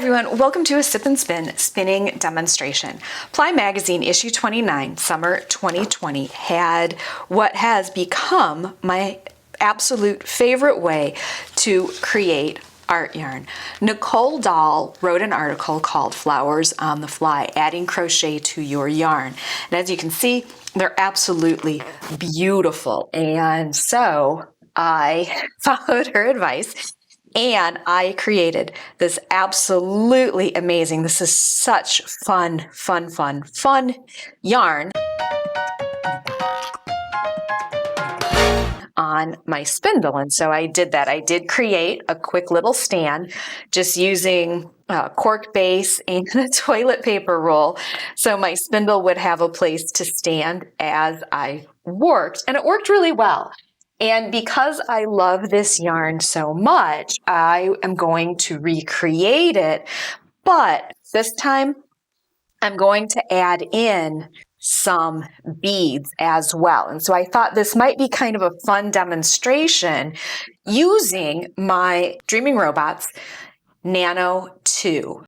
everyone, welcome to a Sip and Spin spinning demonstration. Ply Magazine issue 29, summer 2020, had what has become my absolute favorite way to create art yarn. Nickole Dahl wrote an article called Flowers on the Fly, Adding Crochet to Your Yarn. And as you can see, they're absolutely beautiful. And so I followed her advice and I created this absolutely amazing, this is such fun yarn on my spindle. And so I did that. I did create a quick little stand just using a cork base and a toilet paper roll. So my spindle would have a place to stand as I worked, and it worked really well. And because I love this yarn so much, I am going to recreate it, but this time I'm going to add in some beads as well. And so I thought this might be kind of a fun demonstration using my Dreaming Robots Nano 2.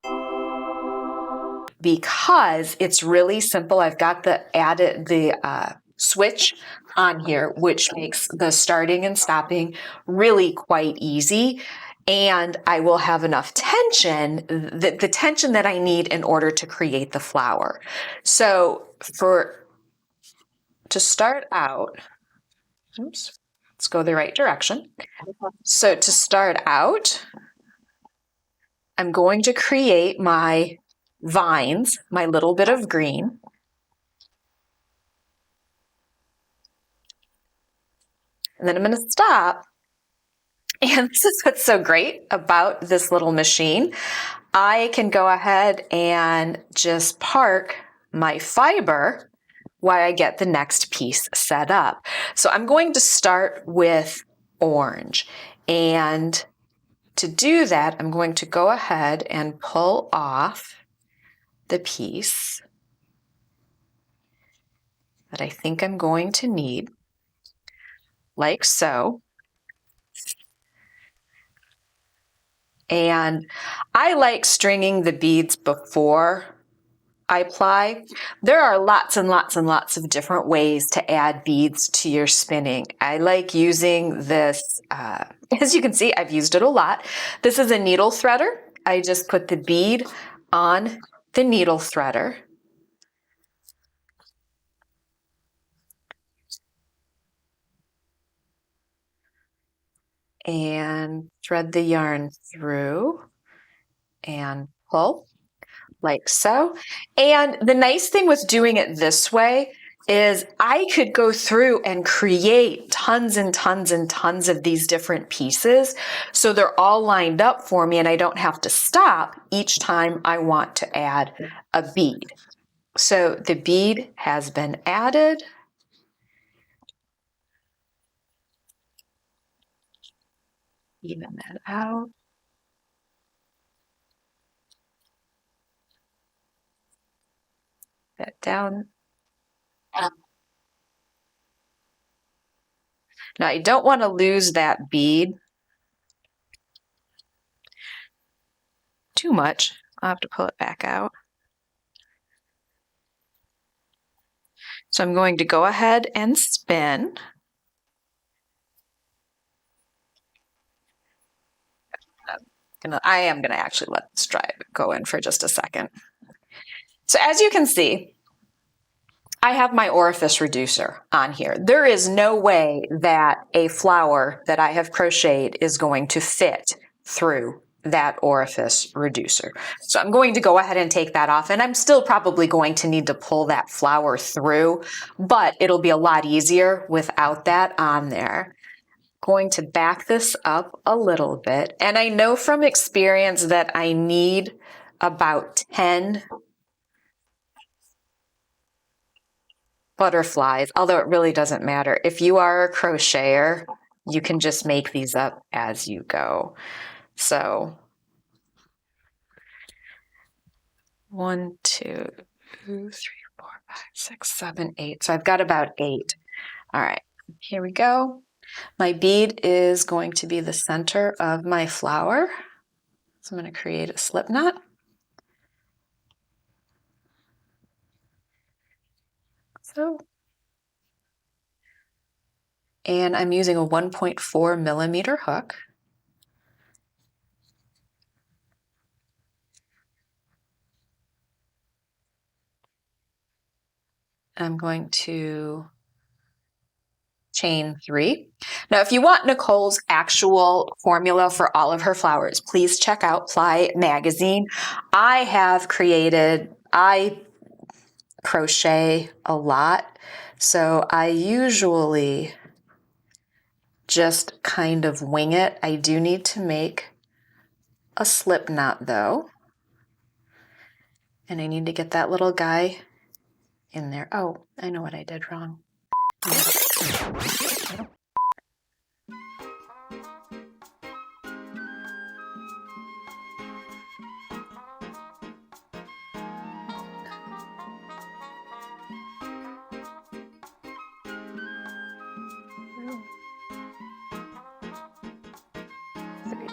Because it's really simple. I've got the switch on here, which makes the starting and stopping really quite easy. And I will have enough tension, the tension that I need in order to create the flower. So to start out, oops, let's go the right direction. So to start out, I'm going to create my vines, my little bit of green. And then I'm going to stop. And this is what's so great about this little machine. I can go ahead and just park my fiber while I get the next piece set up. So I'm going to start with orange. And to do that, I'm going to go ahead and pull off the piece that I think I'm going to need, like so. And I like stringing the beads before I ply. There are lots and lots and lots of different ways to add beads to your spinning. I like using this, as you can see, I've used it a lot. This is a needle threader. I just put the bead on the needle threader. And thread the yarn through and pull like so. And the nice thing with doing it this way is I could go through and create tons and tons and tons of these different pieces. So they're all lined up for me and I don't have to stop each time I want to add a bead. So the bead has been added. Even that out. That down. Now I don't want to lose that bead too much. I'll have to pull it back out. So I'm going to go ahead and spin. I am going to actually let this go in for just a second. So as you can see, I have my orifice reducer on here. There is no way that a flower that I have crocheted is going to fit through that orifice reducer. So I'm going to go ahead and take that off, and I'm still probably going to need to pull that flower through, but it'll be a lot easier without that on there. Going to back this up a little bit, and I know from experience that I need about 10 butterflies, although it really doesn't matter. If you are a crocheter, you can just make these up as you go. So 1, 2, 3, 4, 5, 6, 7, 8. So I've got about 8. All right, here we go. My bead is going to be the center of my flower. So I'm going to create a slip knot. So, and I'm using a 1.4 millimeter hook. I'm going to chain 3. Now, if you want Nickole's actual formula for all of her flowers, please check out Ply Magazine. I crochet a lot, so I usually just kind of wing it. I do need to make a slip knot though, and I need to get that little guy in there. Oh, I know what I did wrong.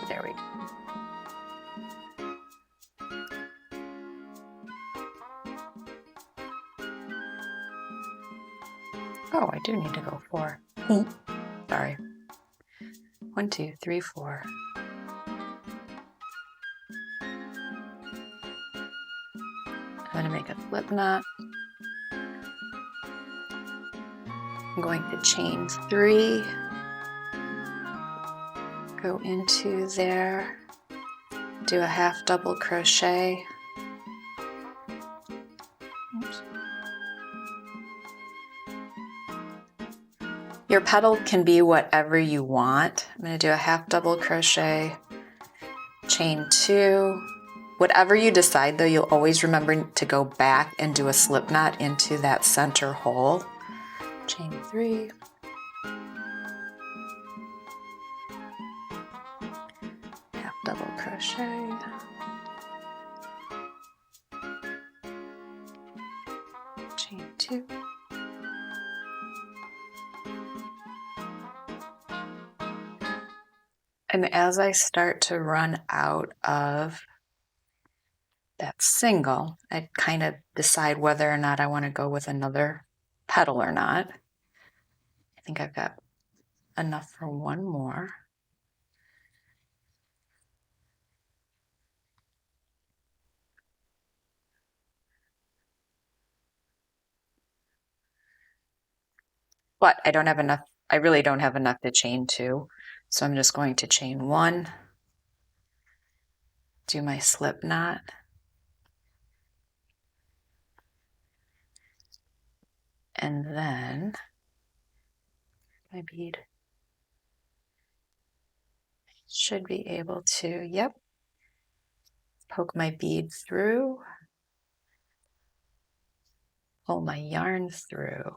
There we go. Oh, I do need to go 4. Sorry. 1, 2, 3, 4. I'm going to make a slip knot. I'm going to chain 3, go into there, do a half double crochet. Oops. Your petal can be whatever you want. I'm going to do a half double crochet, chain 2. Whatever you decide though, you'll always remember to go back and do a slip knot into that center hole. Chain 3. Half double crochet. Chain 2. And as I start to run out of that single, I kind of decide whether or not I want to go with another petal or not. I think I've got enough for one more. But I don't have enough, I really don't have enough to chain 2. So I'm just going to chain 1, do my slip knot, and then my bead should be able to, yep, poke my bead through, pull my yarn through.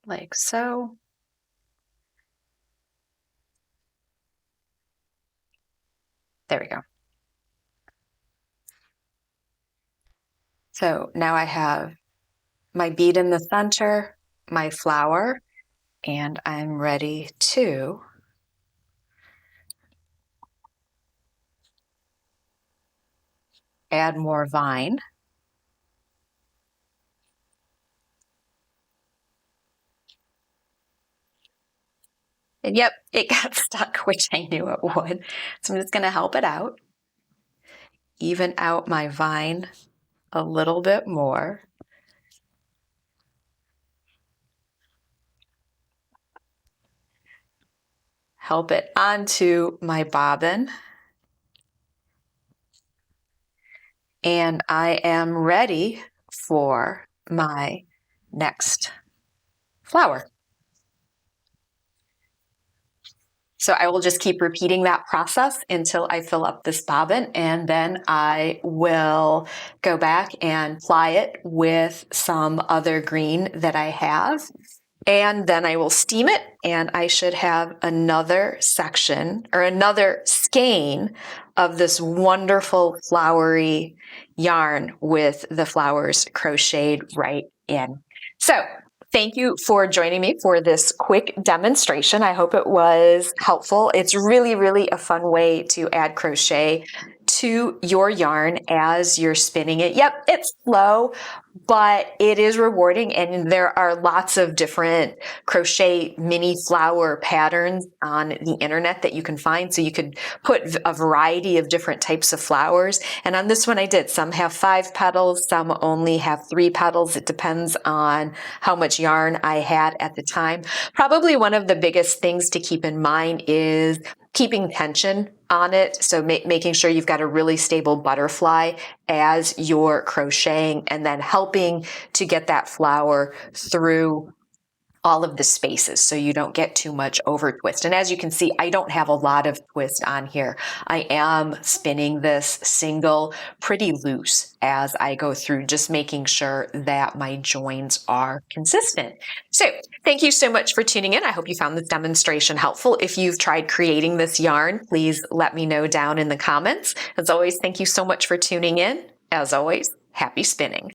Like so. There we go. So now I have my bead in the center, my flower, and I'm ready to add more vine. And yep, it got stuck, which I knew it would. So I'm just going to help it out. Even out my vine a little bit more. Help it onto my bobbin. And I am ready for my next flower. So I will just keep repeating that process until I fill up this bobbin, and then I will go back and ply it with some other green that I have. And then I will steam it, and I should have another section or another skein of this wonderful flowery yarn with the flowers crocheted right in. So Thank you for joining me for this quick demonstration. I hope it was helpful. It's really, really a fun way to add crochet to your yarn as you're spinning it. Yep, it's slow, but it is rewarding, and there are lots of different crochet mini flower patterns on the internet that you can find. So you could put a variety of different types of flowers. And on this one I did. Some have 5 petals, some only have 3 petals. It depends on how much yarn I had at the time. Probably one of the biggest things to keep in mind is keeping tension on it. So making sure you've got a really stable butterfly as you're crocheting, and then helping to get that flower through all of the spaces so you don't get too much over twist. And as you can see, I don't have a lot of twist on here. I am spinning this single pretty loose as I go through, just making sure that my joins are consistent. So thank you so much for tuning in. I hope you found this demonstration helpful. If you've tried creating this yarn, please let me know down in the comments. As always, thank you so much for tuning in. As always, happy spinning.